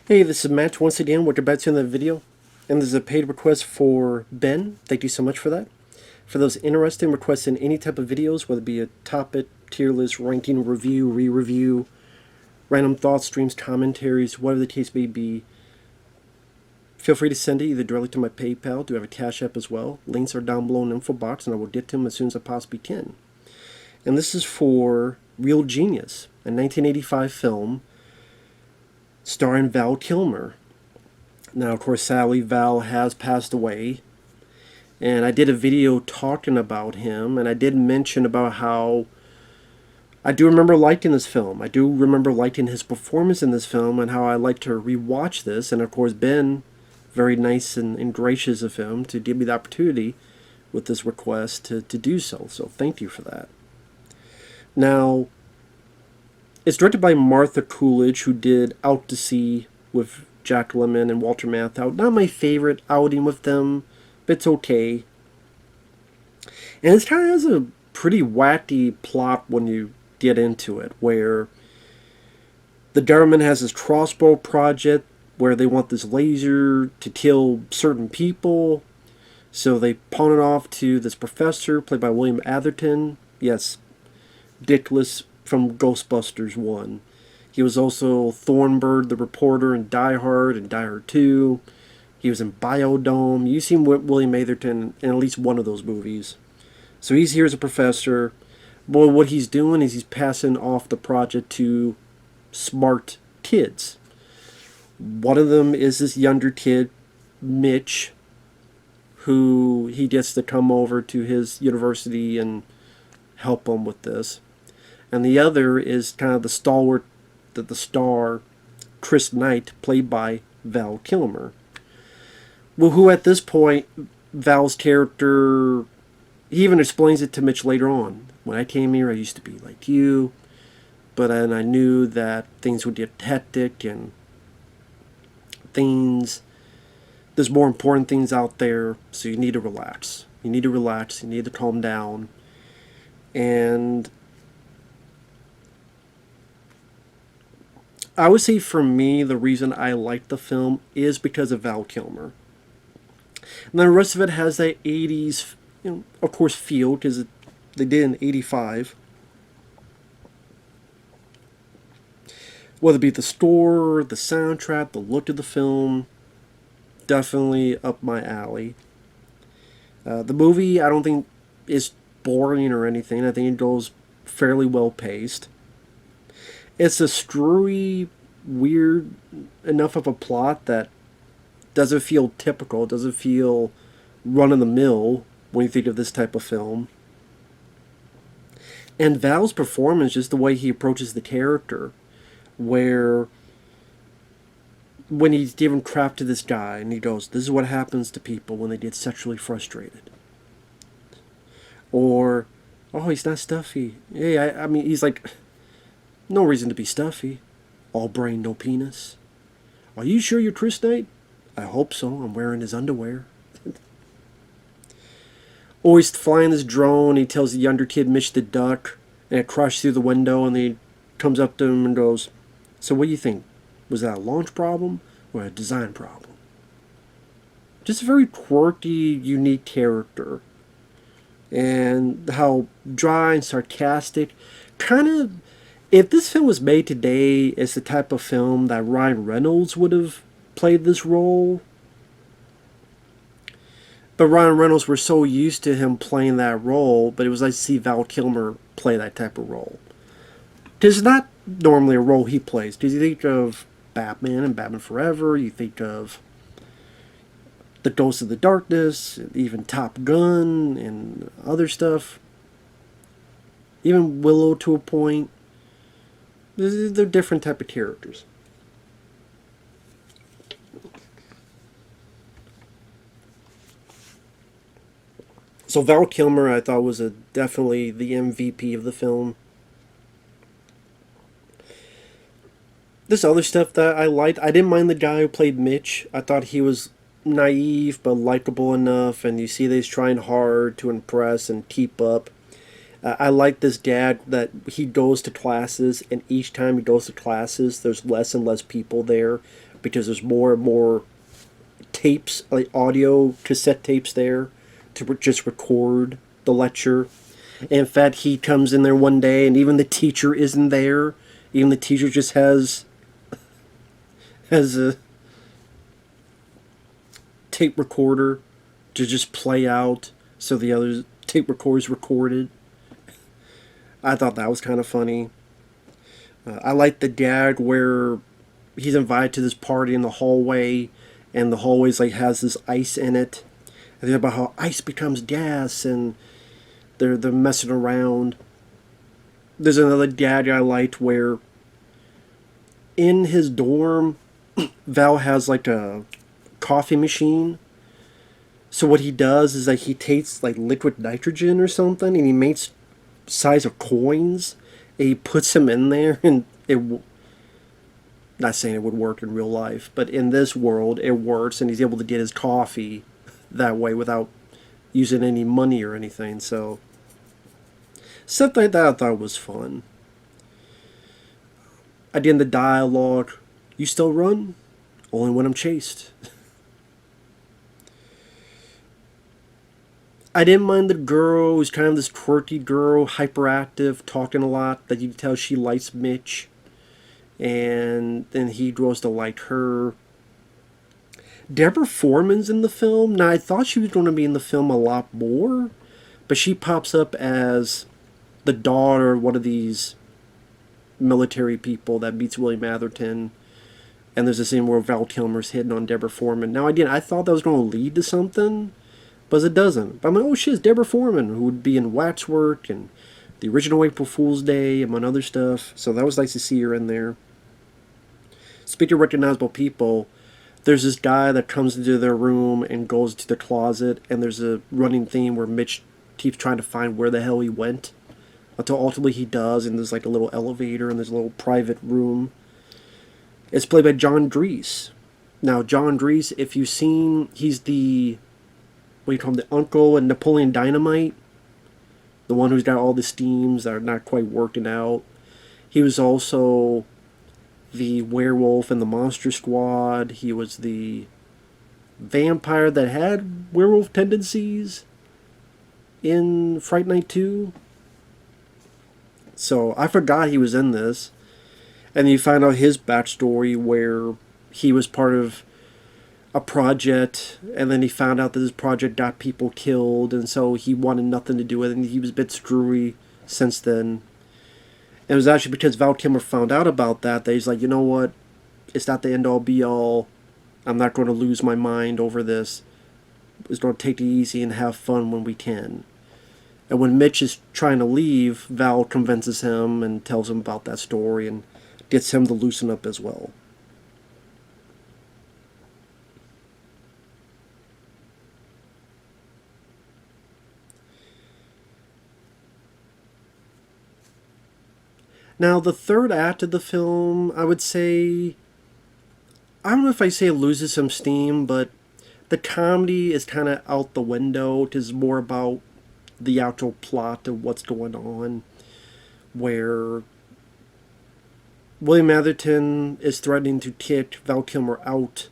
Hey, this is Matt once again. Welcome back to another video. And this is a paid request for Ben. Thank you so much for that. For those interested in requesting any type of videos, whether it be a topic, tier list, ranking, review, re-review, random thoughts, streams, commentaries, whatever the case may be, feel free to send it either directly to my PayPal. I do have a CashApp as well. Links are down below in the info box, and I will get to them as soon as I possibly can. And this is for Real Genius, a 1985 film starring Val Kilmer. Now, of course, sadly, Val has passed away. And I did a video talking about him, and I did mention about how I do remember liking this film. I do remember liking his performance in this film and how I like to rewatch this. And, of course, Ben, very nice and gracious of him to give me the opportunity with this request to do so. So thank you for that. Now, it's directed by Martha Coolidge, who did Out to Sea with Jack Lemmon and Walter Matthau. Not my favorite outing with them, but it's okay. And it kind of has a pretty wacky plot when you get into it, where the government has this crossbow project where they want this laser to kill certain people. So they pawn it off to this professor, played by William Atherton. Yes, Dickless from Ghostbusters 1. He was also Thornbird, the reporter, in Die Hard and Die Hard 2. He was in Biodome. You've seen William Atherton in at least one of those movies. So he's here as a professor. Boy, what he's doing is he's passing off the project to smart kids. One of them is this younger kid, Mitch, who he gets to come over to his university and help him with this. And the other is kind of the stalwart, the star, Chris Knight, played by Val Kilmer. Well, who at this point, Val's character, he even explains it to Mitch later on. When I came here, I used to be like you, but then I knew that things would get hectic and there's more important things out there, so you need to relax. You need to relax, you need to calm down. And I would say for me, the reason I like the film is because of Val Kilmer. And the rest of it has that 80s, of course, feel, because they did in 85. Whether it be the score, the soundtrack, the look of the film, definitely up my alley. The movie, I don't think is boring or anything. I think it goes fairly well paced. It's a screwy, weird enough of a plot that doesn't feel typical, doesn't feel run-of-the-mill when you think of this type of film. And Val's performance, just the way he approaches the character, where when he's giving crap to this guy and he goes, this is what happens to people when they get sexually frustrated. Or, oh, he's not stuffy. Hey, I mean, he's like, no reason to be stuffy. All brain, no penis. Are you sure you're Chris Knight? I hope so. I'm wearing his underwear. Or he's flying this drone. He tells the younger kid, Mitch, to duck. And it crashes through the window. And he comes up to him and goes, so what do you think? Was that a launch problem or a design problem? Just a very quirky, unique character. And how dry and sarcastic. Kind of, if this film was made today, it's the type of film that Ryan Reynolds would have played this role. But Ryan Reynolds, we're so used to him playing that role, but it was nice to see Val Kilmer play that type of role. Because it's not normally a role he plays. Because you think of Batman and Batman Forever, you think of The Ghost of the Darkness, even Top Gun and other stuff. Even Willow to a point. They're different type of characters. So Val Kilmer, I thought, was definitely the MVP of the film. This other stuff that I liked, I didn't mind the guy who played Mitch. I thought he was naive but likable enough, and you see that he's trying hard to impress and keep up. I like this dad that he goes to classes, and each time he goes to classes, there's less and less people there because there's more and more tapes, like audio cassette tapes there to just record the lecture. And in fact, he comes in there one day, and even the teacher isn't there. Even the teacher just has a tape recorder to just play out, so the other tape recorder's recorded. I thought that was kind of funny. I like the gag where he's invited to this party in the hallway, and the hallway's like has this ice in it. And they're about how ice becomes gas, and they're messing around. There's another gag I liked where in his dorm, Val has like a coffee machine. So what he does is like he takes like liquid nitrogen or something, and he makes size of coins, and he puts them in there, and not saying it would work in real life, but in this world it works, and he's able to get his coffee that way without using any money or anything. So something like that I thought was fun. Again, the dialogue, "You still run? Only when I'm chased." I didn't mind the girl who's kind of this quirky girl, hyperactive, talking a lot, that you can tell she likes Mitch. And then he grows to like her. Deborah Foreman's in the film. Now, I thought she was going to be in the film a lot more, but she pops up as the daughter of one of these military people that meets William Atherton. And there's a scene where Val Kilmer's hitting on Deborah Foreman. Now, again, I thought that was going to lead to something, but it doesn't. But I'm like, oh shit, it's Deborah Foreman, who would be in Waxwork and the original April Fool's Day, among other stuff. So that was nice to see her in there. Speaking of recognizable people, there's this guy that comes into their room and goes to the closet, and there's a running theme where Mitch keeps trying to find where the hell he went, until ultimately he does, and there's like a little elevator, and there's a little private room. It's played by John Drees. Now, John Drees, if you've seen, he's the, what do you call him, the uncle in Napoleon Dynamite, the one who's got all the steams that are not quite working out. He was also the werewolf in the Monster Squad. He was the vampire that had werewolf tendencies in Fright Night 2. So I forgot he was in this. And you find out his backstory where he was part of a project, and then he found out that his project got people killed, and so he wanted nothing to do with it, and he was a bit screwy since then. And it was actually because Val Kilmer found out about that he's like, you know what, it's not the end-all be-all. I'm not going to lose my mind over this. It's going to take it easy and have fun when we can. And when Mitch is trying to leave, Val convinces him and tells him about that story and gets him to loosen up as well. Now, the third act of the film, I would say, I don't know if I say it loses some steam, but the comedy is kind of out the window. It is more about the actual plot of what's going on, where William Atherton is threatening to kick Val Kilmer out.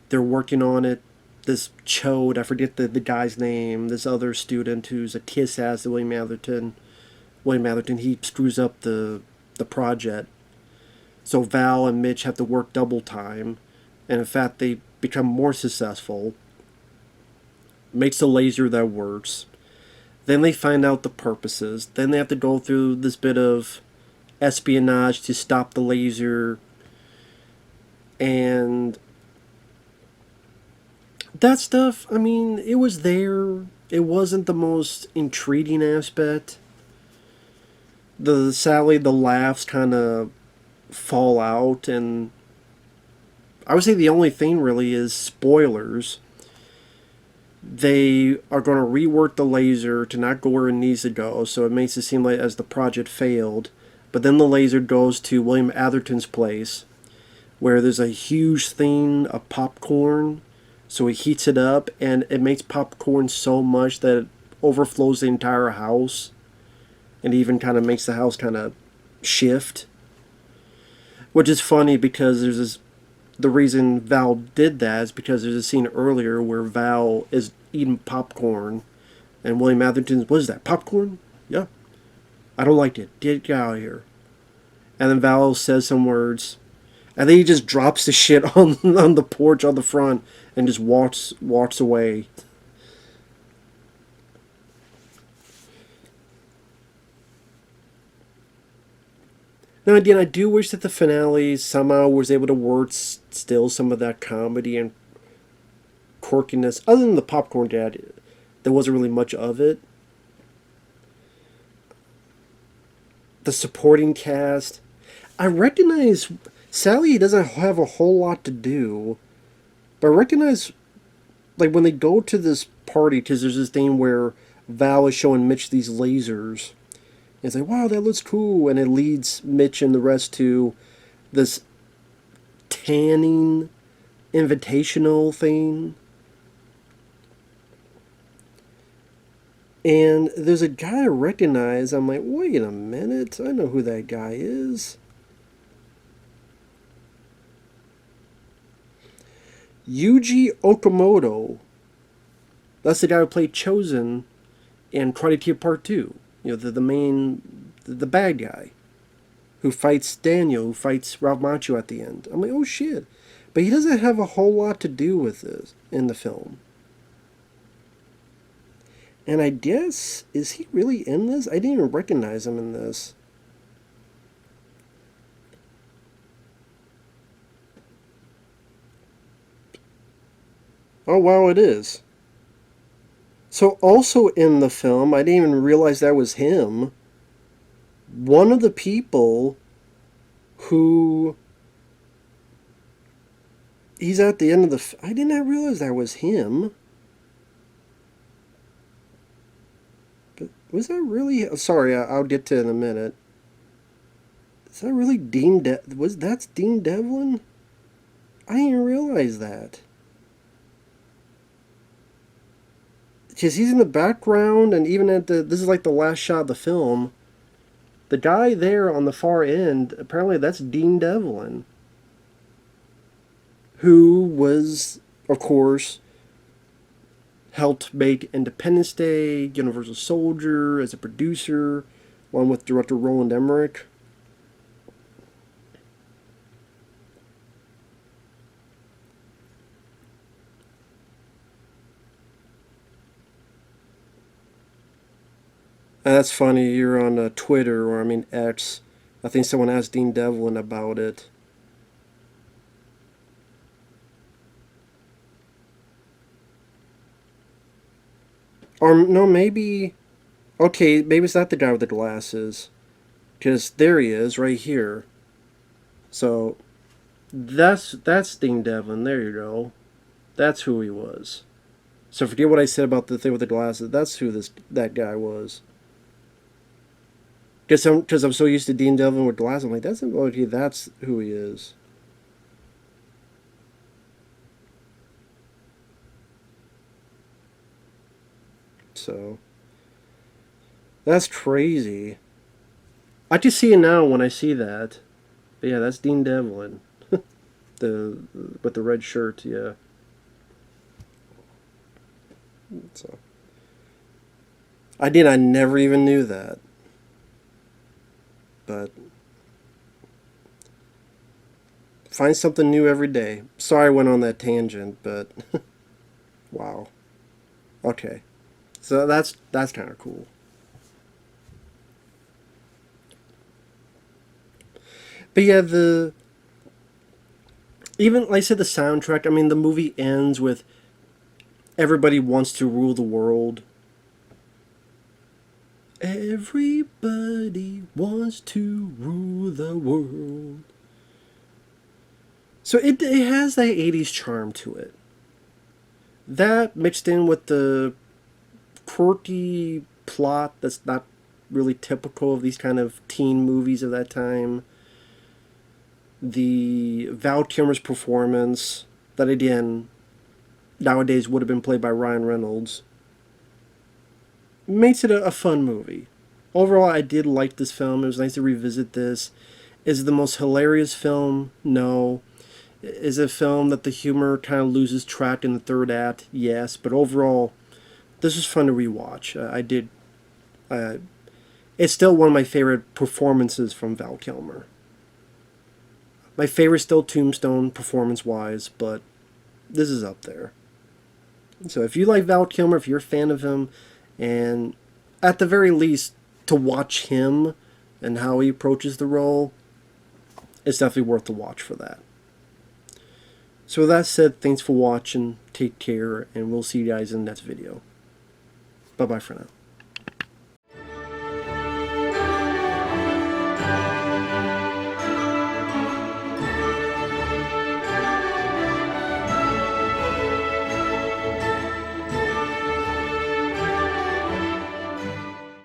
They're working on it. This chode, I forget the guy's name, this other student who's a kiss-ass to William Atherton, he screws up the project. So Val and Mitch have to work double time. And in fact, they become more successful. Makes a laser that works. Then they find out the purposes. Then they have to go through this bit of espionage to stop the laser. And that stuff, I mean, it was there. It wasn't the most intriguing aspect. Sadly, the laughs kind of fall out, and I would say the only thing really is spoilers. They are going to rework the laser to not go where it needs to go, so it makes it seem like as the project failed. But then the laser goes to William Atherton's place, where there's a huge thing of popcorn, so he heats it up, and it makes popcorn so much that it overflows the entire house. And even kind of makes the house kind of shift. Which is funny because there's this the reason Val did that is because there's a scene earlier where Val is eating popcorn, and William Atherton's, what is that, popcorn? Yeah. I don't like it. Get out of here. And then Val says some words, and then he just drops the shit on the porch on the front and just walks away. Now again, I do wish that the finale somehow was able to work still some of that comedy and quirkiness. Other than the popcorn dad, there wasn't really much of it. The supporting cast, I recognize. Sadly, he doesn't have a whole lot to do, but I recognize, like when they go to this party, because there's this thing where Val is showing Mitch these lasers. It's like, wow, that looks cool. And it leads Mitch and the rest to this tanning invitational thing. And there's a guy I recognize. I'm like, wait a minute. I know who that guy is. Yuji Okamoto. That's the guy who played Chosen in Karate Kid Part 2. You know, the bad guy who fights Daniel, who fights Ralph Macchio at the end. I'm like, oh shit. But he doesn't have a whole lot to do with this in the film. And I guess, is he really in this? I didn't even recognize him in this. Oh wow, it is. So also in the film, I didn't even realize that was him. One of the people who he's at the end of the... I did not realize that was him. But was that really... Oh, sorry, I'll get to it in a minute. Is that really Dean... That's Dean Devlin? I didn't realize that. Because he's in the background, and even at the... This is like the last shot of the film. The guy there on the far end, apparently that's Dean Devlin. Who was, of course, helped make Independence Day, Universal Soldier as a producer, along with director Roland Emmerich. And that's funny, you're on Twitter, or I mean X. I think someone asked Dean Devlin about it. Or no, maybe... Okay, maybe it's not the guy with the glasses. Because there he is, right here. So, that's Dean Devlin. There you go. That's who he was. So forget what I said about the thing with the glasses. That's who that guy was. Because I'm so used to Dean Devlin with glasses. I'm like, that's who he is. So, that's crazy. I just see it now when I see that. But yeah, that's Dean Devlin. With the red shirt, yeah. So, I never even knew that. But find something new every day. Sorry I went on that tangent, but wow. Okay. So that's kind of cool. But yeah, even like I said, the soundtrack, I mean, the movie ends with everybody wants to rule the world. Everybody wants to rule the world. So it has that 80s charm to it. That mixed in with the quirky plot that's not really typical of these kind of teen movies of that time. The Val Kilmer's performance, that again, nowadays would have been played by Ryan Reynolds, makes it a fun movie. Overall, I did like this film. It was nice to revisit this. Is it the most hilarious film? No. Is a film that the humor kind of loses track in the third act? Yes, but overall, this was fun to rewatch. I did. It's still one of my favorite performances from Val Kilmer. My favorite still Tombstone performance-wise, but this is up there. So if you like Val Kilmer, if you're a fan of him, and at the very least to watch him and how he approaches the role, it's definitely worth the watch for that. So with that said, thanks for watching, take care, and we'll see you guys in the next video. Bye-bye for now.